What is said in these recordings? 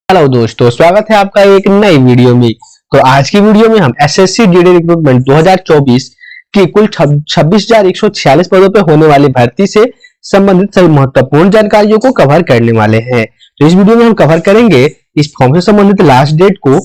Hello दोस्तों, स्वागत है आपका एक नई वीडियो में। तो आज की वीडियो में हम एसएससी जीडी रिक्रूटमेंट 2024 की कुल 26,146 पदों पर होने वाली भर्ती से संबंधित सभी महत्वपूर्ण जानकारियों को कवर करने वाले हैं। तो इस वीडियो में हम कवर करेंगे इस फॉर्म से संबंधित लास्ट डेट को,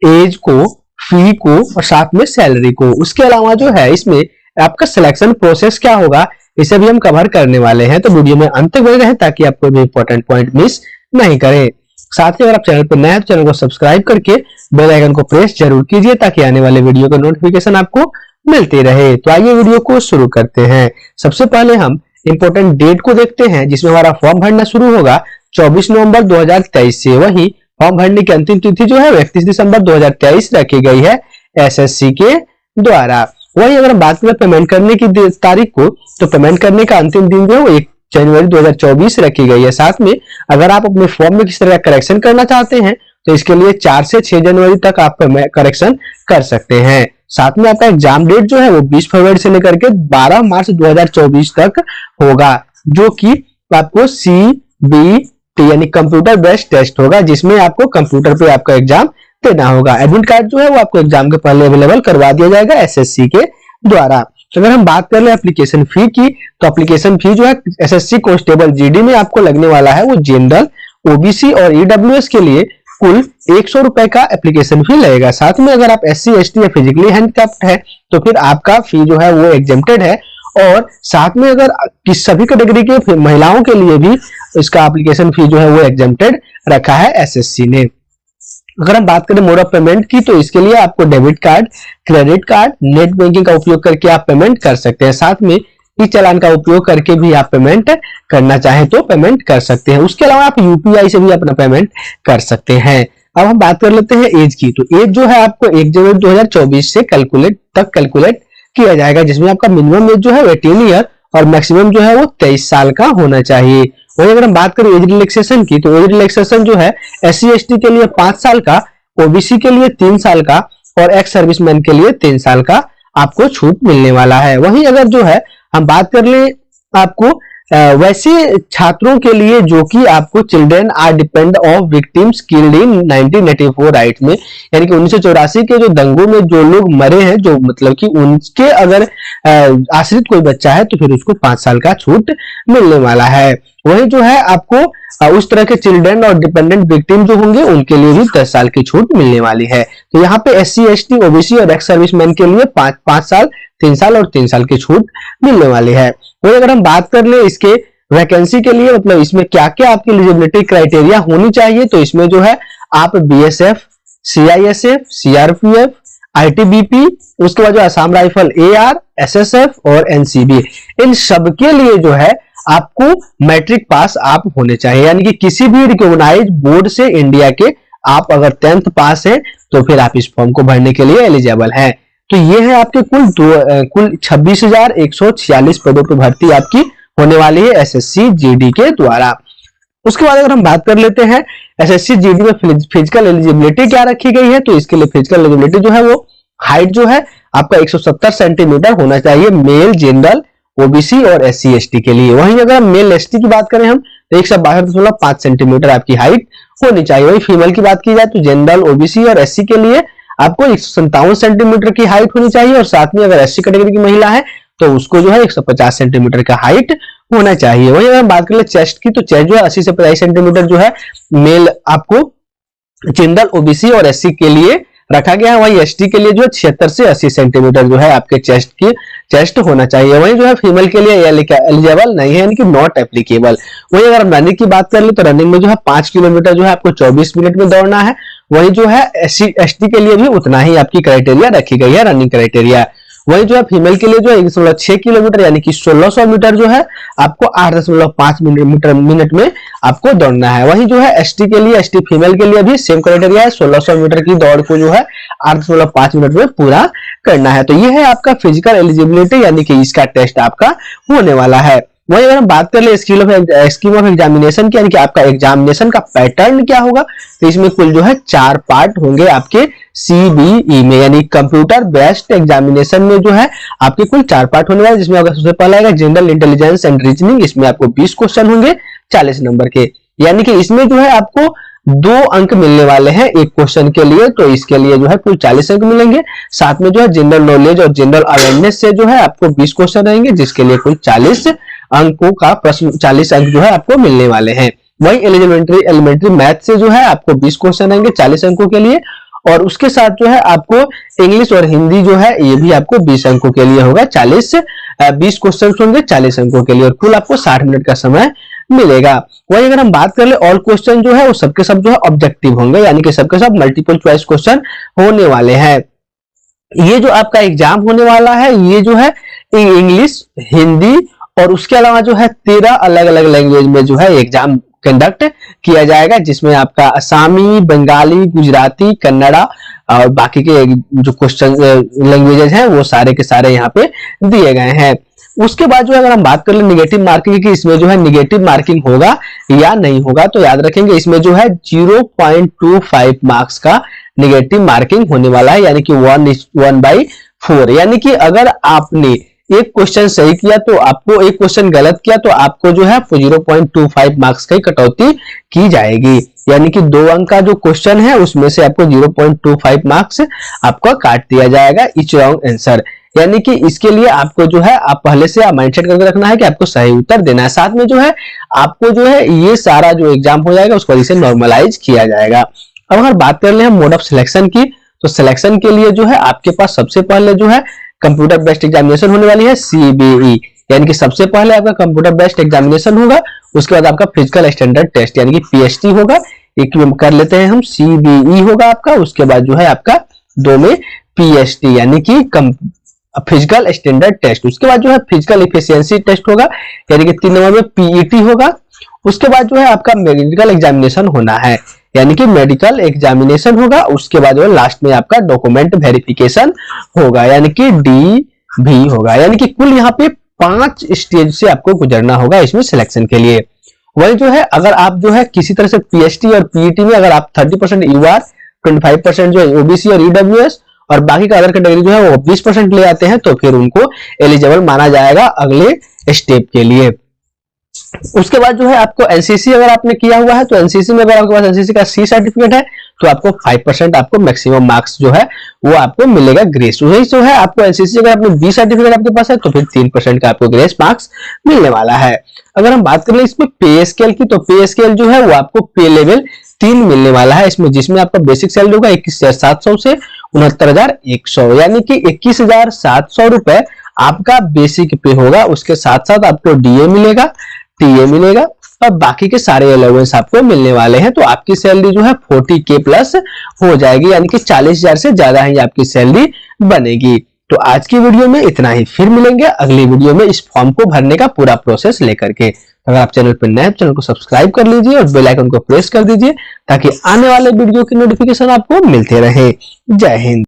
एज को, फी को और साथ में सैलरी को। उसके अलावा जो है इसमें आपका सिलेक्शन प्रोसेस क्या होगा, इसे भी हम कवर करने वाले हैं। तो वीडियो में अंत तक बने रहें ताकि आप कोई भी इंपॉर्टेंट पॉइंट मिस नहीं करें। साथ ही अगर आप चैनल पर नए हैं तो चैनल को सब्सक्राइब करके बेल आइकन को प्रेस जरूर कीजिए ताकि आने वाले वीडियो का नोटिफिकेशन आपको मिलती रहे। तो आइए वीडियो को शुरू करते हैं। सबसे पहले हम इंपॉर्टेंट डेट को देखते हैं जिसमें हमारा फॉर्म भरना शुरू होगा 24 नवंबर 2023 से। वही फॉर्म भरने की अंतिम तिथि जो है 31 दिसंबर 2023 रखी गई है एसएससी के द्वारा। वही अगर हम बात करें पेमेंट करने की तारीख को, तो पेमेंट करने का अंतिम दिन जो है वो 1 जनवरी 2024 रखी गई है। साथ में अगर आप अपने फॉर्म में किसी तरह का करेक्शन करना चाहते हैं तो इसके लिए 4 से 6 जनवरी तक आप करेक्शन कर सकते हैं। साथ में आपका एग्जाम डेट जो है वो 20 फरवरी से लेकर के 12 मार्च 2024 तक होगा, जो कि आपको CBT यानी कंप्यूटर बेस्ड टेस्ट होगा, जिसमें आपको कंप्यूटर पे आपका एग्जाम देना होगा। एडमिट कार्ड जो है वो आपको एग्जाम के पहले अवेलेबल करवा दिया जाएगा एसएससी के द्वारा। तो अगर हम बात कर ले एप्लीकेशन फी की, तो एप्लीकेशन फी जो है एसएससी कांस्टेबल जीडी में आपको लगने वाला है वो जनरल, ओबीसी और ईडब्ल्यूएस के लिए कुल 100 रुपए का एप्लीकेशन फी लगेगा। साथ में अगर आप एससी एसटी या फिजिकली हैंडिकैप्ड है तो फिर आपका फी जो है वो एग्जेम्प्टेड है। और साथ में अगर किस सभी कैटेगरी के महिलाओं के लिए भी इसका एप्लीकेशन फी जो है वो एग्जेम्प्टेड रखा है एसएससी ने। अगर हम बात करें मोड ऑफ पेमेंट की, तो इसके लिए आपको debit card, credit card, net banking का उपयोग करके आप पेमेंट कर सकते हैं। साथ में ई चालान का उपयोग करके भी आप पेमेंट करना चाहें तो पेमेंट कर सकते हैं। उसके अलावा आप यूपीआई से भी अपना पेमेंट कर सकते हैं। अब हम बात कर लेते हैं एज की। तो एज जो है आपको 1 जनवरी 2024 से कैलकुलेट किया जाएगा, जिसमें आपका मिनिमम एज जो है 18 ईयर और मैक्सिमम जो है वो 23 साल का होना चाहिए। वही अगर हम बात करें एज रिलैक्सेशन की, तो एज रिलैक्सेशन जो है एससी एसटी के लिए 5 साल का, ओबीसी के लिए 3 साल का और एक्स सर्विसमैन के लिए 3 साल का आपको छूट मिलने वाला है। वहीं अगर जो है हम बात कर ले आपको वैसे छात्रों के लिए जो कि आपको children are depend of victims killed in 1984 riot में, यानी कि 1984 के जो दंगों में जो लोग मरे हैं, जो मतलब कि उनके अगर आश्रित कोई बच्चा है तो फिर उसको 5 साल का छूट मिलने वाला है। वही जो है आपको उस तरह के चिल्ड्रन और डिपेंडेंट विक्टिम जो होंगे उनके लिए भी 10 साल की छूट मिलने वाली है। तो यहाँ पे एससी एसटी ओबीसी और एक्स सर्विसमैन के लिए 5 साल, 3 साल और 3 साल की छूट मिलने वाली है। वही अगर हम बात कर ले इसके वैकेंसी के लिए, मतलब इसमें क्या क्या आपकी एलिजिबिलिटी क्राइटेरिया होनी चाहिए, तो इसमें जो है आप बीएसएफ, सीआईएसएफ, सीआरपीएफ, आईटीबीपी, उसके बाद जो असम राइफल एआर, एसएसएफ और एनसीबी, इन सब के लिए जो है आपको मैट्रिक पास आप होने चाहिए, यानी कि किसी भी रिकॉग्नाइज्ड बोर्ड से इंडिया के आप अगर 10th पास है तो फिर आप इस फॉर्म को भरने के लिए एलिजिबल है। तो ये है आपके कुल 26,146 पदों पर भर्ती आपकी होने वाली है एसएससी जीडी के द्वारा। उसके बाद अगर हम बात कर लेते हैं एसएससी जीडी में फिजिकल एलिजिबिलिटी क्या रखी गई है, तो इसके लिए फिजिकल एलिजिबिलिटी जो है वो हाइट जो है आपका 170 सेंटीमीटर होना चाहिए मेल, जनरल, ओबीसी और एससी एसटी के लिए। वहीं अगर हम मेल एसटी की बात करें हम, तो 162.5 सेंटीमीटर आपकी हाइट होनी चाहिए। वहीं फीमेल की बात की जाए तो जनरल, ओबीसी और एससी के लिए आपको 157 सेंटीमीटर की हाइट होनी चाहिए और साथ में अगर एससी कैटेगरी की महिला है तो उसको जो है 150 सेंटीमीटर का हाइट होना चाहिए। वहीं अगर बात करें चेस्ट की, तो चेस्ट जो है 80 से 85 सेंटीमीटर जो है मेल आपको जनरल, ओबीसी और एससी के लिए रखा गया है। वहीं एसटी के लिए जो है 76 से 80 सेंटीमीटर जो है आपके चेस्ट होना चाहिए। वहीं जो है फीमेल के लिए एलिजिबल नहीं है, यानी कि नॉट एप्लीकेबल। वहीं अगर हम रनिंग की बात कर ले तो रनिंग में जो है 5 किलोमीटर जो है आपको 24 मिनट में दौड़ना है। वहीं जो है एससी एसटी के लिए भी उतना ही आपकी क्राइटेरिया रखी गई है, रनिंग क्राइटेरिया। वहीं जो है फीमेल के लिए जो है 1.6 किलोमीटर यानी कि 1600 मीटर जो है आपको 8.5 मिनट में आपको दौड़ना है। वहीं जो है एसटी के लिए, एसटी फीमेल के लिए भी सेम क्राइटेरिया है, 1600 मीटर की दौड़ को जो है 8.5 मिनट में पूरा करना है। तो ये है आपका फिजिकल एलिजिबिलिटी, यानी कि इसका टेस्ट आपका होने वाला है। वहीं अगर हम बात कर ले स्कीम ऑफ एग्जामिनेशन की, यानी कि आपका एग्जामिनेशन का पैटर्न क्या होगा, तो इसमें कुल जो है 4 पार्ट होंगे आपके सीबीई में, यानी कंप्यूटर बेस्ड एग्जामिनेशन में जो है आपके कुल 4 पार्ट होने वाले, जिसमें अगर सबसे पहला आएगा जनरल इंटेलिजेंस एंड रीजनिंग। इसमें आपको 20 क्वेश्चन होंगे 40 नंबर के, यानी कि इसमें जो है आपको 2 अंक मिलने वाले हैं एक क्वेश्चन के लिए। तो इसके लिए जो है कुल 40 अंक मिलेंगे। साथ में जो है जनरल नॉलेज और जनरल अवेयरनेस से जो है आपको 20 क्वेश्चन रहेंगे, जिसके लिए कुल 40 अंकों का प्रश्न, 40 अंक जो है आपको मिलने वाले हैं। वही एलिमेंट्री मैथ से जो है आपको 20 क्वेश्चन आएंगे 40 अंकों के लिए, और उसके साथ जो है आपको इंग्लिश और हिंदी जो है ये भी आपको 20 अंकों के लिए होगा। 20 क्वेश्चन होंगे 40 अंकों के लिए, और कुल आपको 60 मिनट का समय मिलेगा। वही अगर हम बात कर ले ऑल क्वेश्चन जो है वो सबके सब जो है ऑब्जेक्टिव होंगे, यानी कि सबके सब मल्टीपल चॉइस क्वेश्चन होने वाले हैं। ये जो आपका एग्जाम होने वाला है ये जो है इंग्लिश, हिंदी और उसके अलावा जो है 13 अलग अलग लैंग्वेज में जो है एग्जाम कंडक्ट किया जाएगा, जिसमें आपका असमी, बंगाली, गुजराती, कन्नड़ा और बाकी के जो क्वेश्चन लैंग्वेजेस हैं वो सारे के सारे यहाँ पे दिए गए हैं। उसके बाद जो है अगर हम बात कर ले निगेटिव मार्किंग की, इसमें जो है निगेटिव मार्किंग होगा या नहीं होगा, तो याद रखेंगे इसमें जो है 0.25 मार्क्स का निगेटिव मार्किंग होने वाला है, यानी कि 1/4। यानी कि अगर आपने एक क्वेश्चन सही किया तो आपको, एक क्वेश्चन गलत किया तो आपको जो है 0.25 मार्क्स की कटौती की जाएगी। यानी कि 2 अंक का जो क्वेश्चन है उसमें से आपको 0.25 मार्क्स आपको काट दिया जाएगा ईच रॉन्ग आंसर। यानी कि इसके लिए आपको जो है आप पहले से माइंडसेट करके रखना है कि आपको सही उत्तर देना है। साथ में जो है आपको जो है ये सारा जो एग्जाम हो जाएगा उसको इसे नॉर्मलाइज किया जाएगा। अब अगर बात कर ले हम मोड ऑफ सिलेक्शन की, तो सिलेक्शन के लिए जो है आपके पास सबसे पहले जो है कंप्यूटर बेस्ड एग्जामिनेशन होने वाली है CBE, यानी कि सबसे पहले आपका कंप्यूटर बेस्ड एग्जामिनेशन होगा। उसके बाद आपका फिजिकल स्टैंडर्ड टेस्ट यानी कि PST होगा, एक कर लेते हैं हम CBE होगा आपका। उसके बाद जो है आपका 2 में PST यानी कि फिजिकल स्टैंडर्ड टेस्ट। उसके बाद जो है फिजिकल इफिशियंसी टेस्ट होगा, यानी कि 3 नंबर में PET होगा। उसके बाद जो है आपका मेडिकल एग्जामिनेशन होना है, यानी कि मेडिकल एग्जामिनेशन होगा। उसके बाद जो है लास्ट में आपका डॉक्यूमेंट वेरिफिकेशन होगा, यानी कि DV होगा। यानी कि कुल यहाँ पे 5 स्टेज से आपको गुजरना होगा इसमें सिलेक्शन के लिए। वही जो है अगर आप जो है किसी तरह से PST और PET में अगर आप 30% UR, 25% जो है OBC और EWS और बाकी का अदर कैटेगरी जो है वो 20% ले आते हैं, तो फिर उनको एलिजिबल माना जाएगा अगले स्टेप के लिए। उसके बाद जो है आपको NCC अगर आपने किया हुआ है तो NCC में अगर आपके पास NCC का C सर्टिफिकेट है तो आपको 5% आपको मैक्सिमम मार्क्स जो है वो आपको मिलेगा ग्रेस। वही जो है आपको NCC अगर आपने B सर्टिफिकेट आपके पास है तो फिर 3% का आपको ग्रेस मार्क्स मिलने वाला है। अगर हम बात करें इसमें पे स्केल की, तो पे स्केल जो है वो आपको पे लेवल 3 मिलने वाला है इसमें, जिसमें आपका बेसिक सैलरी होगा 21,700 से 69,100, यानी कि 21,700 रुपए आपका बेसिक पे होगा। उसके साथ साथ आपको DA मिलेगा, TA मिलेगा और बाकी के सारे अलाउंस आपको मिलने वाले हैं। तो आपकी सैलरी जो है 40K प्लस हो जाएगी, यानी कि 40,000 से ज्यादा ही आपकी सैलरी बनेगी। तो आज की वीडियो में इतना ही, फिर मिलेंगे अगली वीडियो में इस फॉर्म को भरने का पूरा प्रोसेस लेकर के। अगर आप चैनल पर नए हैं चैनल को सब्सक्राइब कर लीजिए और बेल आइकन को प्रेस कर दीजिए ताकि आने वाले वीडियो की नोटिफिकेशन आपको मिलते रहे। जय हिंद।